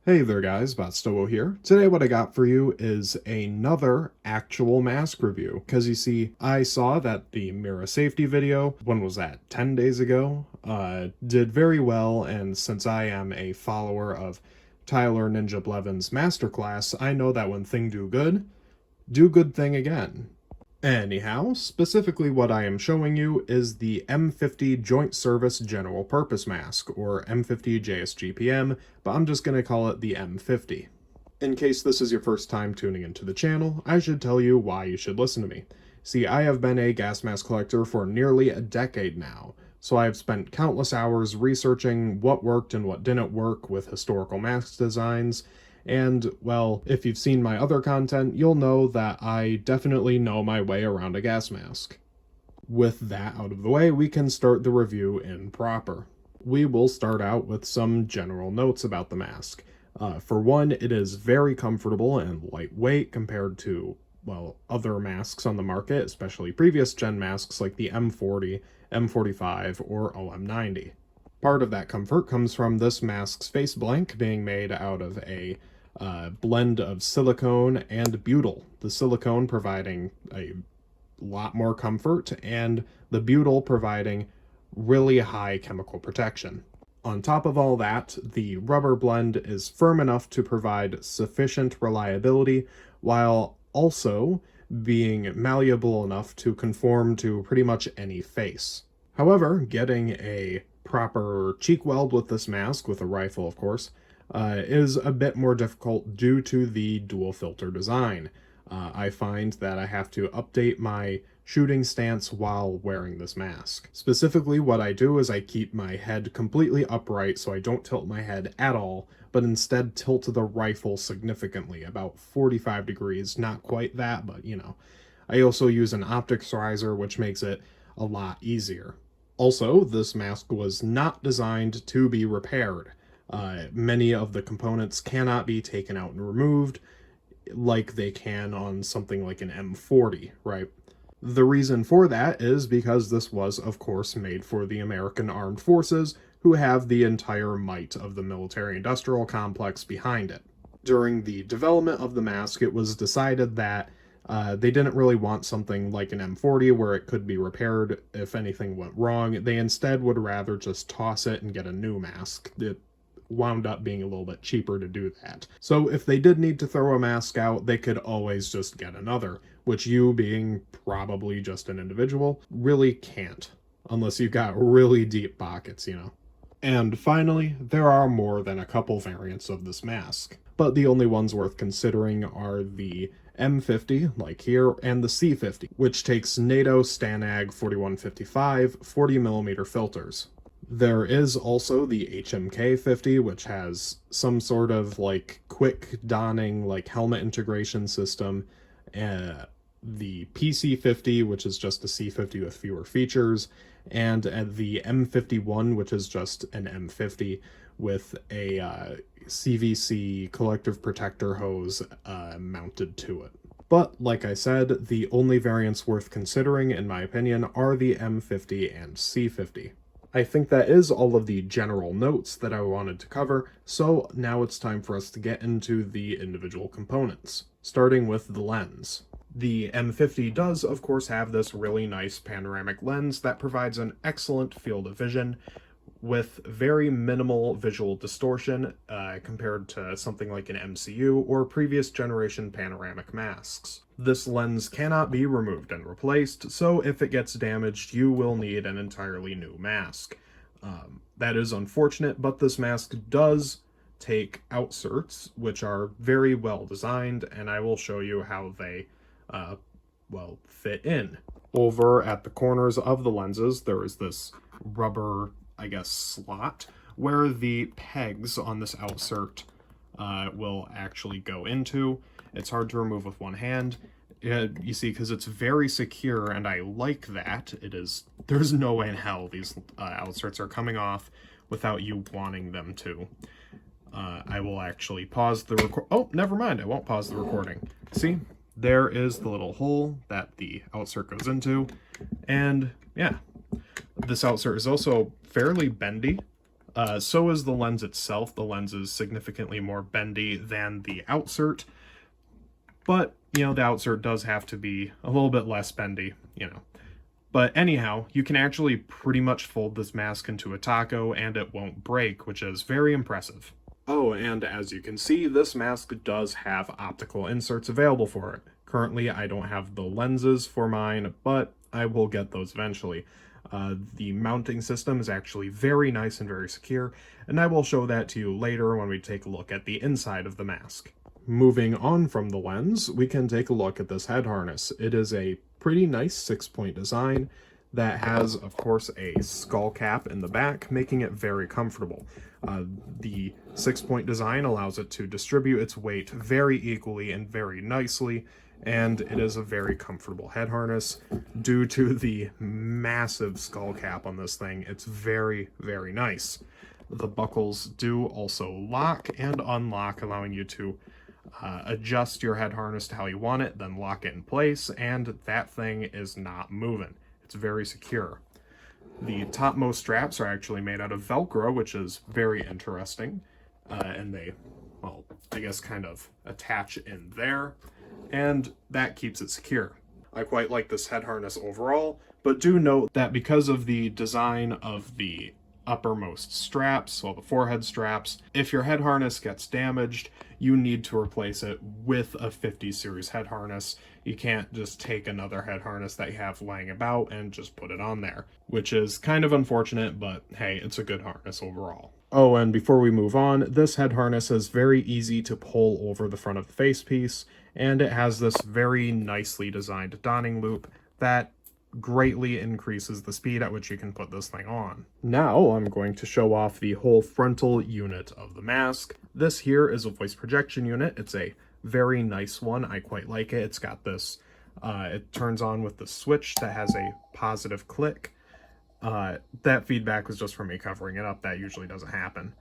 Hey there guys, Botstowo here. Today what I got for you is another actual mask review. Because you see, I saw that the mirror safety video, when was that, 10 days ago, did very well, and since I am a follower of Tyler Ninja Blevin's masterclass, I know that when thing do good thing again. Anyhow, specifically what I am showing you is the M50 Joint Service General Purpose Mask, or M50 JSGPM, but I'm just going to call it the M50. In case this is your first time tuning into the channel, I should tell you why you should listen to me. See, I have been a gas mask collector for nearly a decade now, so I have spent countless hours researching what worked and what didn't work with historical mask designs, and, well, if you've seen my other content, you'll know that I definitely know my way around a gas mask. With that out of the way, we can start the review in proper. We will start out with some general notes about the mask. For one, it is very comfortable and lightweight compared to, well, other masks on the market, especially previous gen masks like the M40, M45, or OM90. Part of that comfort comes from this mask's face blank being made out of a blend of silicone and butyl. The silicone providing a lot more comfort, and the butyl providing really high chemical protection. On top of all that, the rubber blend is firm enough to provide sufficient reliability while also being malleable enough to conform to pretty much any face. However, getting a proper cheek weld with this mask, with a rifle of course, is a bit more difficult due to the dual filter design. I find that I have to update my shooting stance while wearing this mask. Specifically, what I do is I keep my head completely upright so I don't tilt my head at all, but instead tilt the rifle significantly, about 45 degrees, not quite that, but you know. I also use an optics riser, which makes it a lot easier. Also, this mask was not designed to be repaired. Many of the components cannot be taken out and removed like they can on something like an M40, right? The reason for that is because this was, of course, made for the American Armed Forces, who have the entire might of the military-industrial complex behind it. During the development of the mask, it was decided that they didn't really want something like an M40 where it could be repaired if anything went wrong. They instead would rather just toss it and get a new mask. It wound up being a little bit cheaper to do that. So if they did need to throw a mask out, they could always just get another, which you, being probably just an individual, really can't, unless you've got really deep pockets, you know. And finally, there are more than a couple variants of this mask, but the only ones worth considering are the M50, like here, and the C50, which takes NATO Stanag 4155 40mm filters. There is also the HMK 50, which has some sort of like quick donning like helmet integration system, the PC50, which is just a C50 with fewer features, and the M51, which is just an M50 with a CVC collective protector hose mounted to it. But, like I said, the only variants worth considering, in my opinion, are the M50 and C50. I think that is all of the general notes that I wanted to cover, so now it's time for us to get into the individual components, starting with the lens. The M50 does, of course, have this really nice panoramic lens that provides an excellent field of vision with very minimal visual distortion compared to something like an MCU or previous generation panoramic masks. This lens cannot be removed and replaced, so if it gets damaged, you will need an entirely new mask. That is unfortunate, but this mask does take outserts, which are very well designed, and I will show you how they, well, fit in. Over at the corners of the lenses, there is this rubber, I guess, slot where the pegs on this outsert will actually go into. It's hard to remove with one hand. You see, because it's very secure, and I like that. There's no way in hell these outserts are coming off without you wanting them to. I will actually pause the record. Oh, never mind. I won't pause the recording. See, there is the little hole that the outsert goes into, and yeah, this outsert is also fairly bendy. So is the lens itself. The lens is significantly more bendy than the outsert, but, you know, the outsert does have to be a little bit less bendy, you know. But anyhow, you can actually pretty much fold this mask into a taco and it won't break, which is very impressive. Oh, and as you can see, this mask does have optical inserts available for it. Currently, I don't have the lenses for mine, but I will get those eventually. The mounting system is actually very nice and very secure, and I will show that to you later when we take a look at the inside of the mask. Moving on from the lens, we can take a look at this head harness. It is a pretty nice 6-point design that has, of course, a skull cap in the back, making it very comfortable. The 6-point design allows it to distribute its weight very equally and very nicely, and it is a very comfortable head harness. Due to the massive skull cap on this thing, it's very, very nice. The buckles do also lock and unlock, allowing you to adjust your head harness to how you want it, then lock it in place, and that thing is not moving. It's very secure. The topmost straps are actually made out of Velcro, which is very interesting, and they, well, I guess kind of attach in there, and that keeps it secure. I quite like this head harness overall, but do note that because of the design of the uppermost straps, well, the forehead straps, if your head harness gets damaged, you need to replace it with a 50 series head harness. You can't just take another head harness that you have laying about and just put it on there, which is kind of unfortunate, but hey, it's a good harness overall. Oh, and before we move on, this head harness is very easy to pull over the front of the facepiece, and it has this very nicely designed donning loop that greatly increases the speed at which you can put this thing on. Now I'm going to show off the whole frontal unit of the mask. This here is a voice projection unit. It's a very nice one. I quite like it. It's got this, it turns on with the switch that has a positive click. That feedback was just from me covering it up. That usually doesn't happen.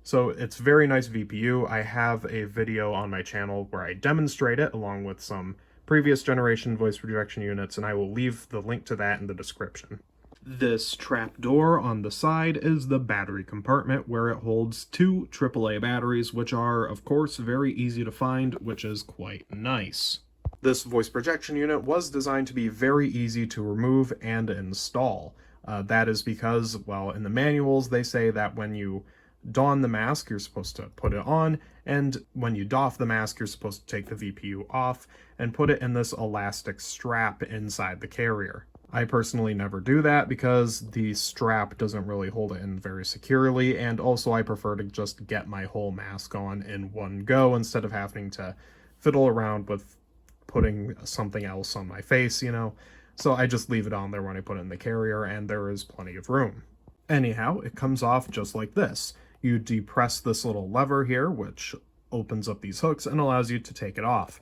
So it's very nice VPU. I have a video on my channel where I demonstrate it along with some previous generation voice projection units, and I will leave the link to that in the description. This trap door on the side is the battery compartment where it holds 2 AAA batteries, which are, of course, very easy to find, which is quite nice. This voice projection unit was designed to be very easy to remove and install. That is because, well, in the manuals they say that when you don the mask, you're supposed to put it on, and when you doff the mask, you're supposed to take the VPU off and put it in this elastic strap inside the carrier. I personally never do that because the strap doesn't really hold it in very securely, and also I prefer to just get my whole mask on in one go instead of having to fiddle around with putting something else on my face, you know? So I just leave it on there when I put it in the carrier, and there is plenty of room. Anyhow, it comes off just like this. You depress this little lever here, which opens up these hooks and allows you to take it off.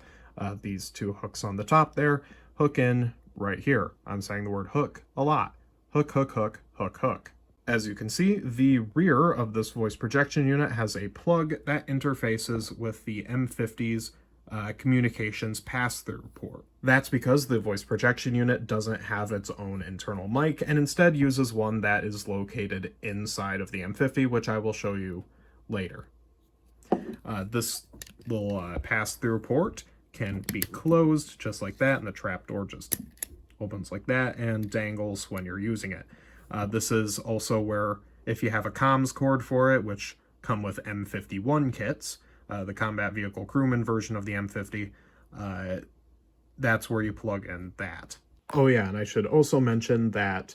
These 2 hooks on the top there hook in right here. I'm saying the word hook a lot. Hook, hook, hook, hook, hook. As you can see, the rear of this voice projection unit has a plug that interfaces with the M50's communications pass-through port. That's because the voice projection unit doesn't have its own internal mic and instead uses one that is located inside of the M50, which I will show you later. This little pass-through port can be closed just like that, and the trapdoor just opens like that and dangles when you're using it. This is also where, if you have a comms cord for it, which come with M51 kits, the combat vehicle crewman version of the M50, that's where you plug in that. Oh yeah, and I should also mention that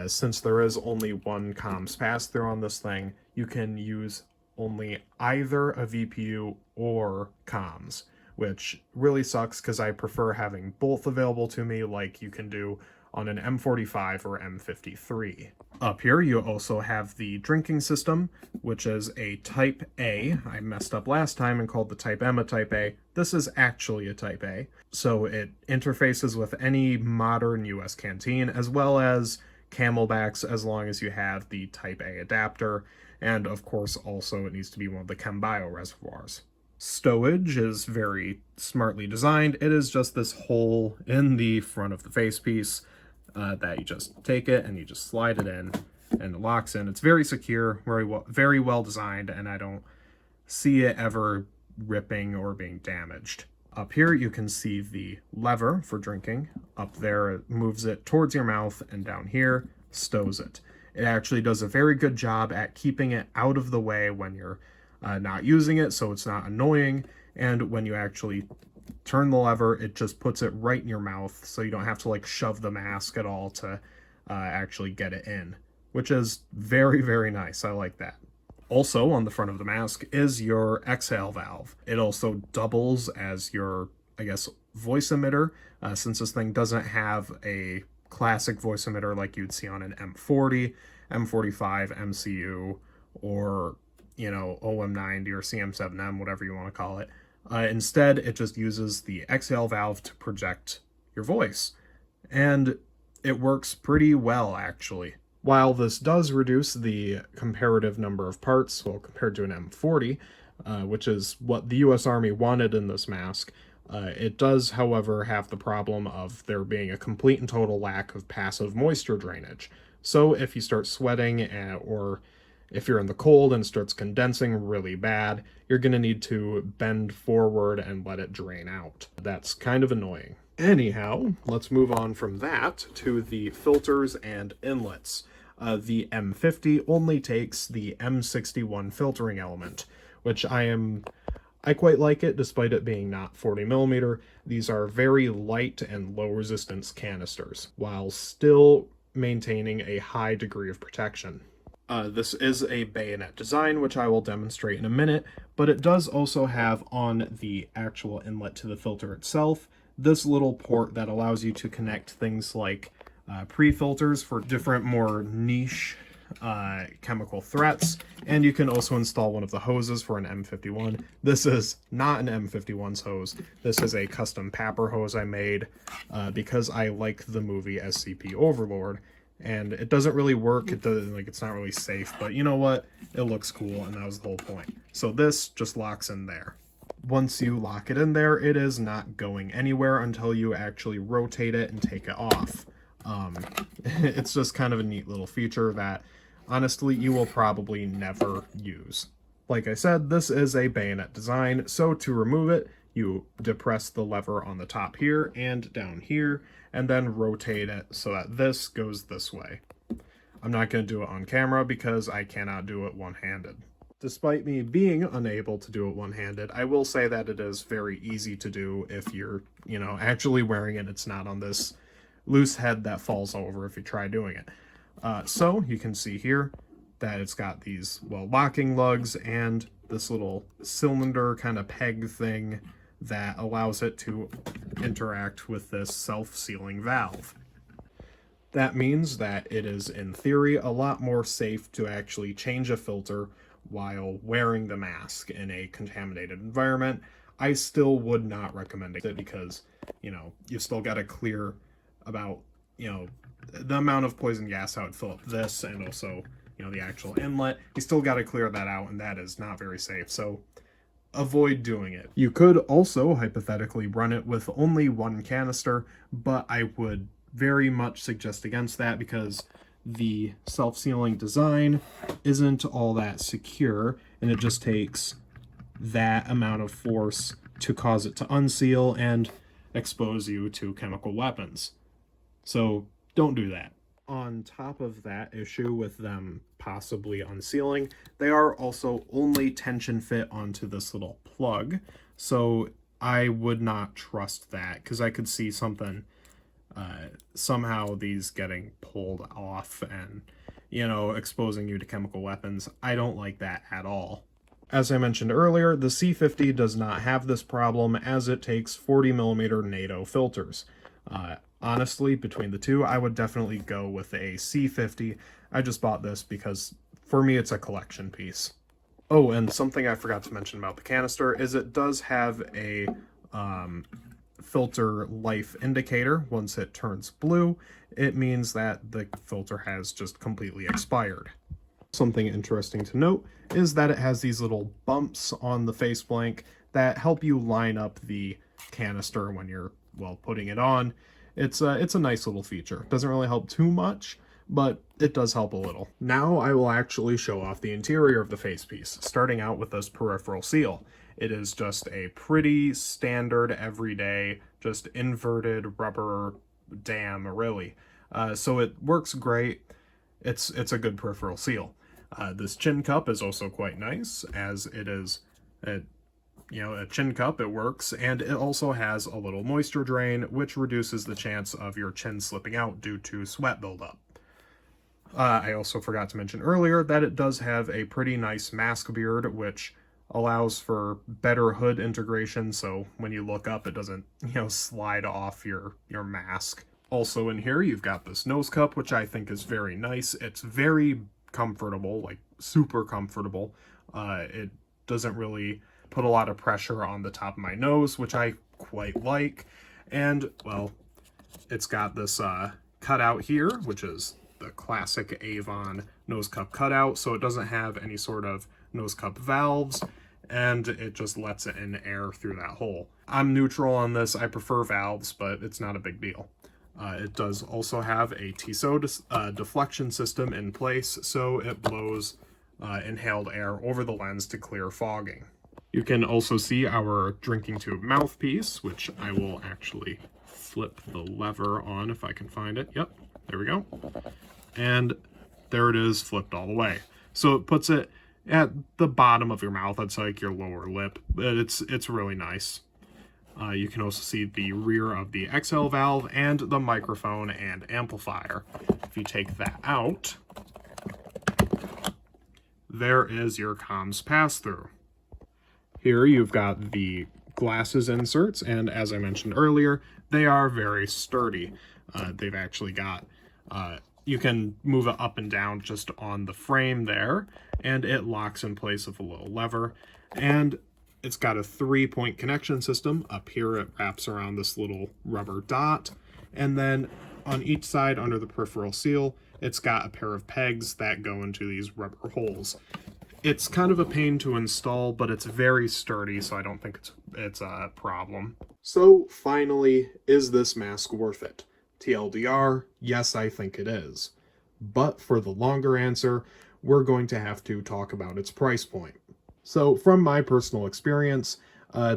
since there is only one comms pass-through on this thing, you can use only either a VPU or comms, which really sucks because I prefer having both available to me like you can do on an M45 or M53. Up here you also have the drinking system, which is a Type A. I messed up last time and called the Type M a Type A. This is actually a Type A. So it interfaces with any modern US canteen, as well as Camelbacks, as long as you have the Type A adapter, and of course also it needs to be one of the ChemBio reservoirs. Stowage is very smartly designed. It is just this hole in the front of the facepiece that you just take it and you just slide it in, and it locks in. It's very secure, very well designed, and I don't see it ever ripping or being damaged. Up here you can see the lever for drinking. Up there it moves it towards your mouth, and down here stows it. It actually does a very good job at keeping it out of the way when you're not using it, so it's not annoying, and when you actually turn the lever, it just puts it right in your mouth, so you don't have to like shove the mask at all to actually get it in, which is very, very nice. I like that. Also on the front of the mask is your exhale valve. It also doubles as your, I guess, voice emitter, since this thing doesn't have a classic voice emitter like you'd see on an M40, M45, MCU, or, you know, OM90 or CM7M, whatever you want to call it. Instead, it just uses the exhale valve to project your voice. And it works pretty well, actually. While this does reduce the comparative number of parts, well, compared to an M40, which is what the US Army wanted in this mask, it does, however, have the problem of there being a complete and total lack of passive moisture drainage. So if you start sweating, or if you're in the cold and it starts condensing really bad, you're going to need to bend forward and let it drain out. That's kind of annoying. Anyhow, let's move on from that to the filters and inlets. The M50 only takes the M61 filtering element, which I quite like it despite it being not 40mm. These are very light and low resistance canisters, while still maintaining a high degree of protection. This is a bayonet design, which I will demonstrate in a minute, but it does also have on the actual inlet to the filter itself this little port that allows you to connect things like pre-filters for different, more niche chemical threats, and you can also install one of the hoses for an M51. This is not an M51's hose. This is a custom Papper hose I made because I like the movie SCP Overlord, and it doesn't really work. It doesn't, like, it's not really safe, but you know what? It looks cool, and that was the whole point. So this just locks in there. Once you lock it in there, it is not going anywhere until you actually rotate it and take it off. It's just kind of a neat little feature that, honestly, you will probably never use. Like I said, this is a bayonet design, so to remove it, you depress the lever on the top here and down here, and then rotate it so that this goes this way. I'm not going to do it on camera because I cannot do it one-handed. Despite me being unable to do it one-handed, I will say that it is very easy to do if you're, you know, actually wearing it. It's not on this loose head that falls over if you try doing it. So you can see here that it's got these, well, locking lugs and this little cylinder kind of peg thing that allows it to interact with this self-sealing valve. That means that it is, in theory, a lot more safe to actually change a filter while wearing the mask in a contaminated environment. I still would not recommend it because, you know, you still got to clear about, you know, the amount of poison gas that would fill up this, and also, you know, the actual inlet. You still got to clear that out, and that is not very safe, so avoid doing it. You could also hypothetically run it with only one canister, but I would very much suggest against that because the self-sealing design isn't all that secure, and it just takes that amount of force to cause it to unseal and expose you to chemical weapons. So don't do that. On top of that issue with them possibly unsealing, they are also only tension fit onto this little plug, so I would not trust that because I could see something somehow these getting pulled off and, you know, exposing you to chemical weapons. I don't like that at all. As I mentioned earlier, the C50 does not have this problem as it takes 40mm NATO filters. Honestly, between the two, I would definitely go with a C50. I just bought this because, for me, it's a collection piece. Oh, and something I forgot to mention about the canister is it does have a filter life indicator. Once it turns blue, it means that the filter has just completely expired. Something interesting to note is that it has these little bumps on the face blank that help you line up the canister when you're, well, putting it on. It's a nice little feature. Doesn't really help too much, but it does help a little. Now I will actually show off the interior of the facepiece, starting out with this peripheral seal. It is just a pretty standard, everyday, just inverted rubber dam, really. So it works great. It's a good peripheral seal. This chin cup is also quite nice, as it is a chin cup. It works, and it also has a little moisture drain, which reduces the chance of your chin slipping out due to sweat buildup. I also forgot to mention earlier that it does have a pretty nice mask beard, which allows for better hood integration, so when you look up, it doesn't, slide off your mask. Also in here, you've got this nose cup, which I think is very nice. It's very comfortable, like super comfortable. It doesn't really put a lot of pressure on the top of my nose, which I quite like. And, well, it's got this cutout here, which is the classic Avon nose cup cutout, so it doesn't have any sort of nose cup valves, and it just lets it in air through that hole. I'm neutral on this. I prefer valves, but it's not a big deal. It does also have a TSO deflection system in place, so it blows inhaled air over the lens to clear fogging. You can also see our drinking tube mouthpiece, which I will actually flip the lever on if I can find it. Yep, there we go. And there it is, flipped all the way. So it puts it at the bottom of your mouth. That's like your lower lip. It's really nice. You can also see the rear of the exhale valve and the microphone and amplifier. If you take that out, there is your comms pass-through. Here you've got the glasses inserts, and as I mentioned earlier, they are very sturdy. They've actually got, you can move it up and down just on the frame there, and it locks in place with a little lever. And it's got a 3-point connection system. Up here it wraps around this little rubber dot, and then on each side under the peripheral seal, it's got a pair of pegs that go into these rubber holes. It's kind of a pain to install, but it's very sturdy, so I don't think it's a problem. So finally, is this mask worth it? TLDR, yes, I think it is. But for the longer answer, we're going to have to talk about its price point. So from my personal experience,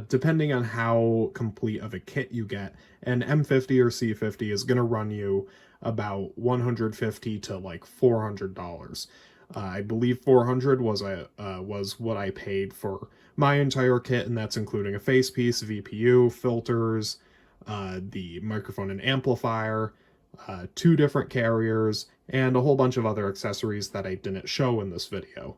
depending on how complete of a kit you get, an M50 or C50 is going to run you about $150 to like $400. I believe $400 was what I paid for my entire kit, and that's including a facepiece, VPU, filters, the microphone and amplifier, 2 different carriers, and a whole bunch of other accessories that I didn't show in this video.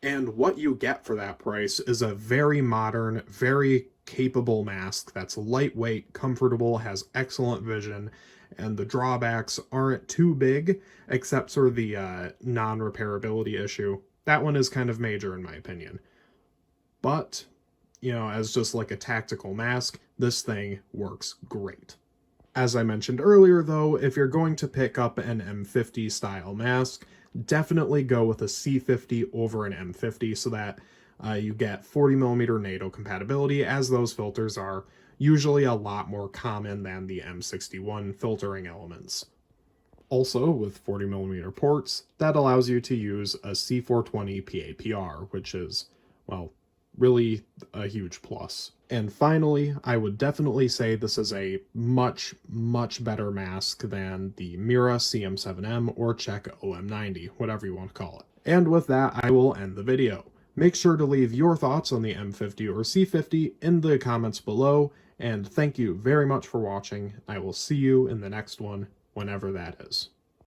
And what you get for that price is a very modern, very capable mask that's lightweight, comfortable, has excellent vision, and the drawbacks aren't too big, except for the non-repairability issue. That one is kind of major in my opinion. But, as just like a tactical mask, this thing works great. As I mentioned earlier though, if you're going to pick up an M50 style mask, definitely go with a C50 over an M50 so that you get 40mm NATO compatibility, as those filters are usually a lot more common than the M61 filtering elements. Also, with 40mm ports, that allows you to use a C420 PAPR, which is, well, really a huge plus. And finally, I would definitely say this is a much, much better mask than the Mira CM7M or Czech OM90, whatever you want to call it. And with that, I will end the video. Make sure to leave your thoughts on the M50 or C50 in the comments below, and thank you very much for watching. I will see you in the next one, whenever that is.